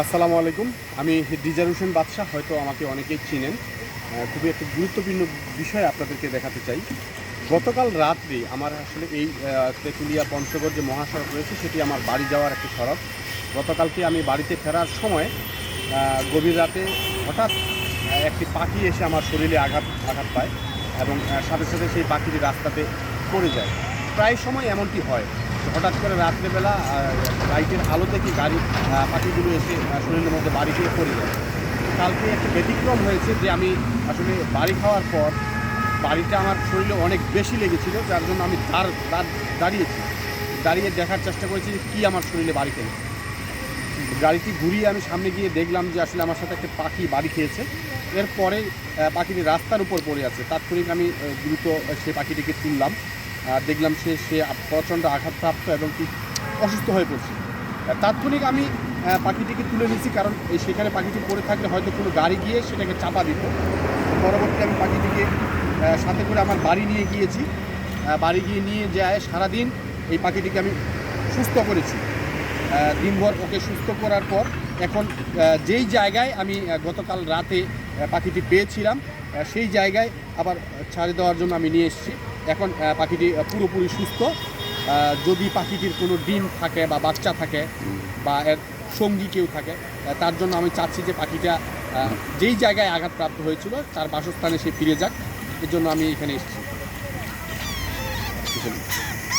আসসালামু আলাইকুম। আমি দিজার হোসেন বাদশাহ, হয়তো আমাকে অনেকেই চিনেন। খুবই একটা গুরুত্বপূর্ণ বিষয় আপনাদেরকে দেখাতে চাই। গতকাল রাত্রে আমার আসলে এই তেঁতুলিয়া পঞ্চগড় যে মহাসড়ক রয়েছে সেটি আমার বাড়ি যাওয়ার একটি সড়ক। গতকালকে আমি বাড়িতে ফেরার সময় গভীর রাতে হঠাৎ একটি পাখি এসে আমার শরীরে আঘাত আঘাত পায় এবং সাথে সাথে সেই পাখিটি রাস্তাতে পড়ে যায়। প্রায় সময় এমনটি হয়, হঠাৎ করে রাত্রেবেলা লাইটের আলো থেকে গাড়ি পাখিগুলো এসে শরীরের মধ্যে বাড়ি খেয়ে পড়ে যায়। কালকে একটা ব্যতিক্রম হয়েছে যে আমি আসলে বাড়ি খাওয়ার পর বাড়িটা আমার শরীরে অনেক বেশি লেগেছিল, যার জন্য আমি দাঁড়িয়েছি, দাঁড়িয়ে দেখার চেষ্টা করেছি যে কী আমার শরীরে বাড়ি খেয়েছে। গাড়িটি ঘুরিয়ে আমি সামনে গিয়ে দেখলাম যে আসলে আমার সাথে একটা পাখি বাড়ি খেয়েছে। এরপরে পাখিটি রাস্তার উপর পড়ে আছে। তাৎক্ষণিক আমি দ্রুত সেই পাখিটিকে তুললাম। দেখলাম সে প্রচণ্ড আঘাতপ্রাপ্ত এবং কি অসুস্থ হয়ে পড়ছে। তাৎক্ষণিক আমি পাখিটিকে তুলে নিয়েছি, কারণ সেখানে পাখিটি পড়ে থাকলে হয়তো কোনো গাড়ি গিয়ে সেটাকে চাপা দিত। পরবর্তী আমি পাখিটিকে সাথে করে আমার বাড়ি নিয়ে গিয়েছি। বাড়ি গিয়ে নিয়ে যায় সারাদিন এই পাখিটিকে আমি সুস্থ করেছি। দিনভর ওকে সুস্থ করার পর এখন যেই জায়গায় আমি গতকাল রাতে পাখিটি পেয়েছিলাম সেই জায়গায় আবার ছাড়ে দেওয়ার জন্য আমি নিয়ে এসেছি। এখন পাখিটি পুরোপুরি সুস্থ। যদি পাখিটির কোনো ডিম থাকে বা বাচ্চা থাকে বা এর সঙ্গী কেউ থাকে, তার জন্য আমি চাচ্ছি যে পাখিটা যেই জায়গায় আঘাতপ্রাপ্ত হয়েছিল তার বাসস্থানে সে ফিরে যাক। এর জন্য আমি এখানে এসেছি।